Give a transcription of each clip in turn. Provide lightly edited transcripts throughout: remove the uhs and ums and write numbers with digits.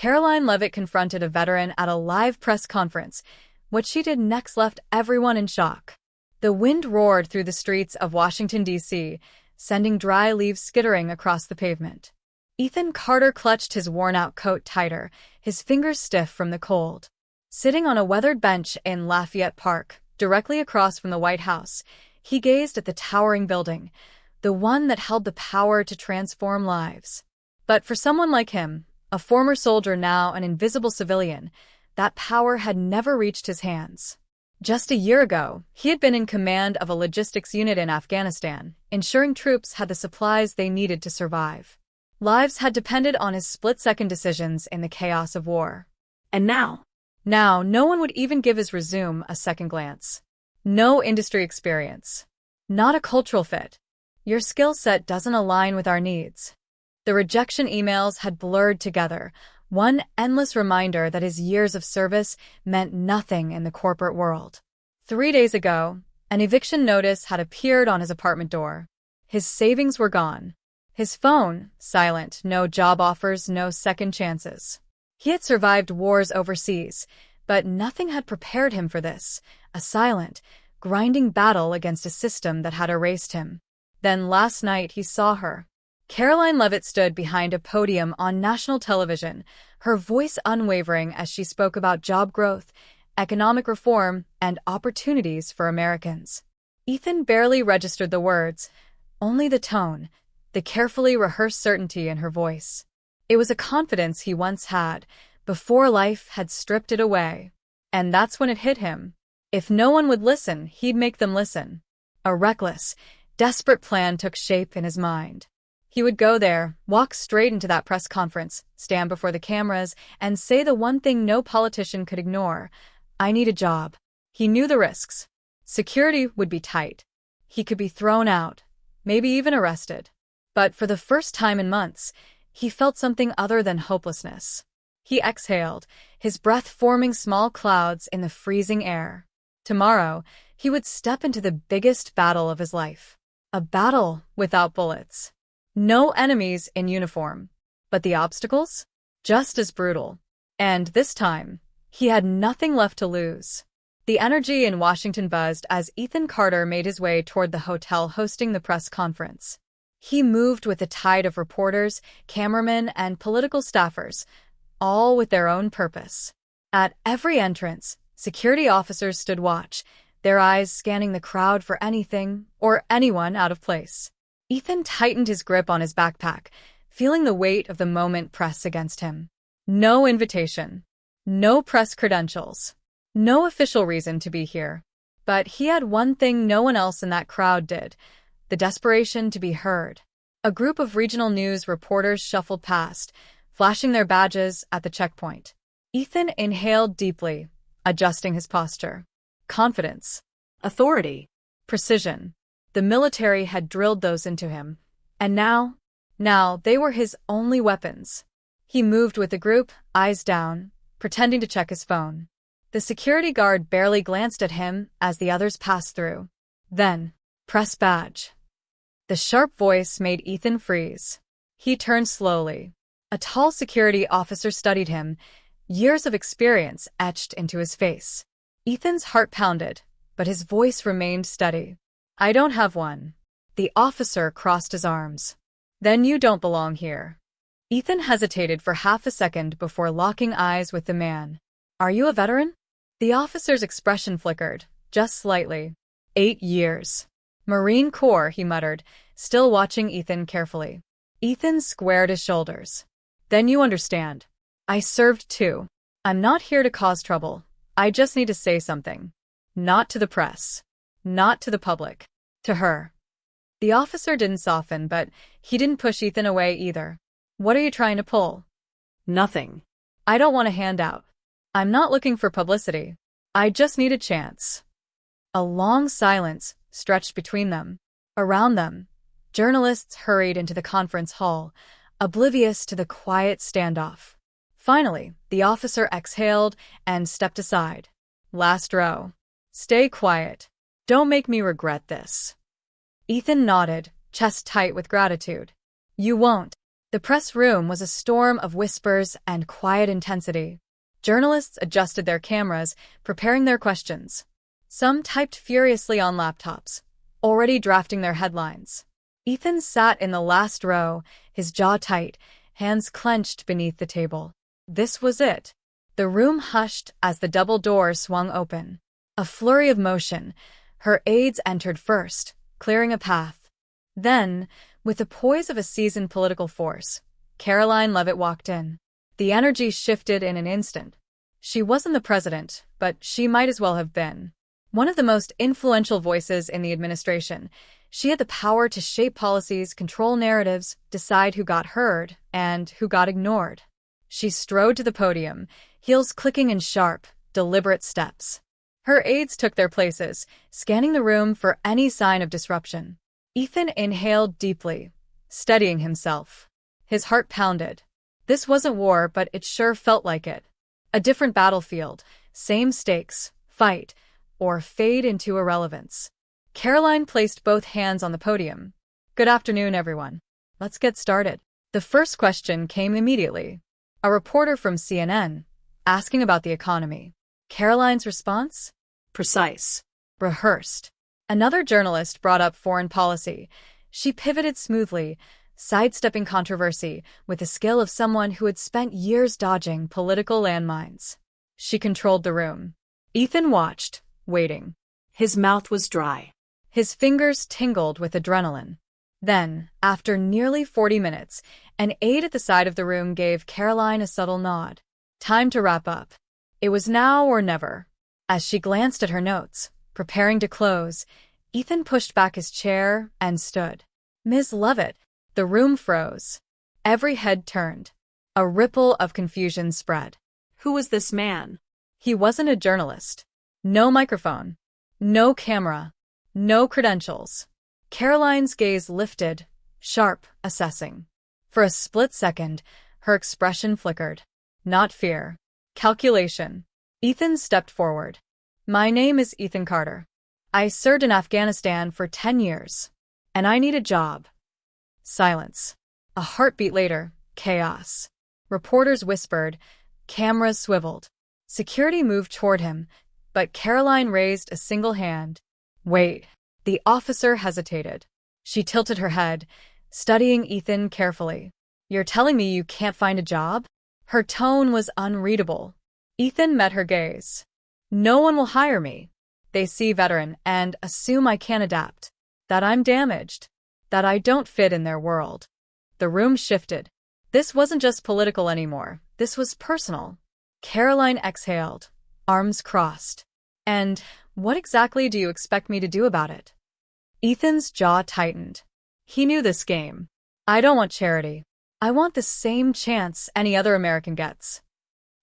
Caroline Leavitt confronted a veteran at a live press conference. What she did next left everyone in shock. The wind roared through the streets of Washington, D.C., sending dry leaves skittering across the pavement. Ethan Carter clutched his worn-out coat tighter, his fingers stiff from the cold. Sitting on a weathered bench in Lafayette Park, directly across from the White House, he gazed at the towering building, the one that held the power to transform lives. But for someone like him, a former soldier now an invisible civilian, that power had never reached his hands. Just a year ago, he had been in command of a logistics unit in Afghanistan, ensuring troops had the supplies they needed to survive. Lives had depended on his split-second decisions in the chaos of war. And now, no one would even give his resume a second glance. No industry experience. Not a cultural fit. Your skill set doesn't align with our needs. The rejection emails had blurred together, one endless reminder that his years of service meant nothing in the corporate world. 3 days ago, an eviction notice had appeared on his apartment door. His savings were gone. His phone, silent, no job offers, no second chances. He had survived wars overseas, but nothing had prepared him for this, a silent, grinding battle against a system that had erased him. Then last night he saw her. Caroline Leavitt stood behind a podium on national television, her voice unwavering as she spoke about job growth, economic reform, and opportunities for Americans. Ethan barely registered the words, only the tone, the carefully rehearsed certainty in her voice. It was a confidence he once had, before life had stripped it away. And that's when it hit him. If no one would listen, he'd make them listen. A reckless, desperate plan took shape in his mind. He would go there, walk straight into that press conference, stand before the cameras, and say the one thing no politician could ignore. I need a job. He knew the risks. Security would be tight. He could be thrown out, maybe even arrested. But for the first time in months, he felt something other than hopelessness. He exhaled, his breath forming small clouds in the freezing air. Tomorrow, he would step into the biggest battle of his life. A battle without bullets. No enemies in uniform. But the obstacles? Just as brutal. And this time, he had nothing left to lose. The energy in Washington buzzed as Ethan Carter made his way toward the hotel hosting the press conference. He moved with a tide of reporters, cameramen, and political staffers, all with their own purpose. At every entrance, security officers stood watch, their eyes scanning the crowd for anything or anyone out of place. Ethan tightened his grip on his backpack, feeling the weight of the moment press against him. No invitation. No press credentials. No official reason to be here. But he had one thing no one else in that crowd did: the desperation to be heard. A group of regional news reporters shuffled past, flashing their badges at the checkpoint. Ethan inhaled deeply, adjusting his posture. Confidence. Authority. Precision. The military had drilled those into him. And now they were his only weapons. He moved with the group, eyes down, pretending to check his phone. The security guard barely glanced at him as the others passed through. Then, press badge. The sharp voice made Ethan freeze. He turned slowly. A tall security officer studied him, years of experience etched into his face. Ethan's heart pounded, but his voice remained steady. I don't have one. The officer crossed his arms. Then you don't belong here. Ethan hesitated for half a second before locking eyes with the man. Are you a veteran? The officer's expression flickered, just slightly. 8 years. Marine Corps, he muttered, still watching Ethan carefully. Ethan squared his shoulders. Then you understand. I served too. I'm not here to cause trouble. I just need to say something. Not to the press. Not to the public. To her. The officer didn't soften, but he didn't push Ethan away either. What are you trying to pull? Nothing. I don't want a handout. I'm not looking for publicity. I just need a chance. A long silence stretched between them. Around them, journalists hurried into the conference hall, oblivious to the quiet standoff. Finally, the officer exhaled and stepped aside. Last row. Stay quiet. Don't make me regret this. Ethan nodded, chest tight with gratitude. You won't. The press room was a storm of whispers and quiet intensity. Journalists adjusted their cameras, preparing their questions. Some typed furiously on laptops, already drafting their headlines. Ethan sat in the last row, his jaw tight, hands clenched beneath the table. This was it. The room hushed as the double doors swung open. A flurry of motion. Her aides entered first, clearing a path. Then, with the poise of a seasoned political force, Caroline Leavitt walked in. The energy shifted in an instant. She wasn't the president, but she might as well have been. One of the most influential voices in the administration, she had the power to shape policies, control narratives, decide who got heard and who got ignored. She strode to the podium, heels clicking in sharp, deliberate steps. Her aides took their places, scanning the room for any sign of disruption. Ethan inhaled deeply, steadying himself. His heart pounded. This wasn't war, but it sure felt like it. A different battlefield, same stakes, fight, or fade into irrelevance. Caroline placed both hands on the podium. Good afternoon, everyone. Let's get started. The first question came immediately. A reporter from CNN, asking about the economy. Caroline's response? Precise. Rehearsed. Another journalist brought up foreign policy. She pivoted smoothly, sidestepping controversy with the skill of someone who had spent years dodging political landmines. She controlled the room. Ethan watched, waiting. His mouth was dry. His fingers tingled with adrenaline. Then, after nearly 40 minutes, an aide at the side of the room gave Caroline a subtle nod. Time to wrap up. It was now or never. As she glanced at her notes, preparing to close, Ethan pushed back his chair and stood. Ms. Leavitt. The room froze. Every head turned. A ripple of confusion spread. Who was this man? He wasn't a journalist. No microphone. No camera. No credentials. Caroline's gaze lifted, sharp, assessing. For a split second, her expression flickered. Not fear. Calculation. Ethan stepped forward. My name is Ethan Carter. I served in Afghanistan for 10 years. And I need a job. Silence. A heartbeat later, chaos. Reporters whispered. Cameras swiveled. Security moved toward him, but Caroline raised a single hand. Wait. The officer hesitated. She tilted her head, studying Ethan carefully. You're telling me you can't find a job? Her tone was unreadable. Ethan met her gaze. No one will hire me. They see veteran and assume I can't adapt. That I'm damaged. That I don't fit in their world. The room shifted. This wasn't just political anymore. This was personal. Caroline exhaled, arms crossed. And what exactly do you expect me to do about it? Ethan's jaw tightened. He knew this game. I don't want charity. I want the same chance any other American gets.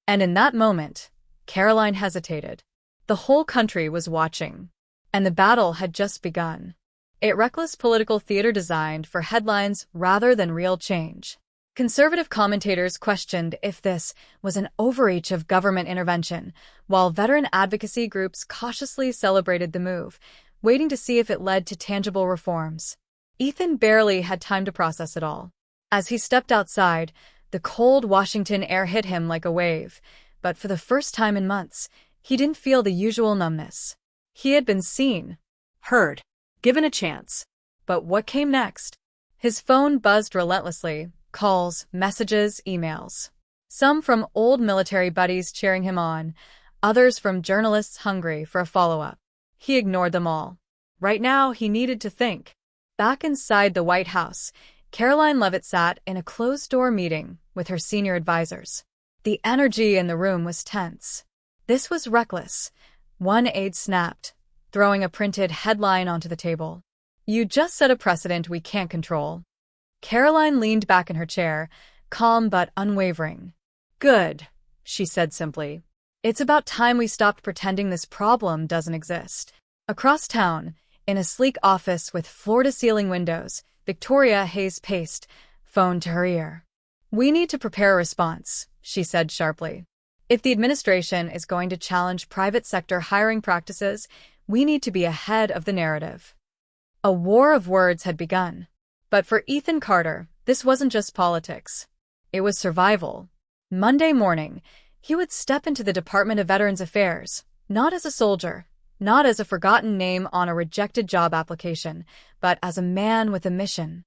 And in that moment, Caroline hesitated. The whole country was watching. And the battle had just begun. A reckless political theater designed for headlines rather than real change. Conservative commentators questioned if this was an overreach of government intervention, while veteran advocacy groups cautiously celebrated the move, waiting to see if it led to tangible reforms. Ethan barely had time to process it all. As he stepped outside, the cold Washington air hit him like a wave, but for the first time in months, he didn't feel the usual numbness. He had been seen, heard, given a chance. But what came next? His phone buzzed relentlessly. Calls, messages, emails. Some from old military buddies cheering him on, others from journalists hungry for a follow-up. He ignored them all. Right now, he needed to think. Back inside the White House, Caroline Leavitt sat in a closed-door meeting with her senior advisors. The energy in the room was tense. This was reckless. One aide snapped, throwing a printed headline onto the table. You just set a precedent we can't control. Caroline leaned back in her chair, calm but unwavering. Good, she said simply. It's about time we stopped pretending this problem doesn't exist. Across town, in a sleek office with floor-to-ceiling windows, Victoria Hayes paced, phone to her ear. We need to prepare a response, she said sharply. If the administration is going to challenge private sector hiring practices, we need to be ahead of the narrative. A war of words had begun. But for Ethan Carter, This wasn't just politics. It was survival. Monday morning, he would step into the Department of Veterans Affairs, not as a soldier, not as a forgotten name on a rejected job application, but as a man with a mission.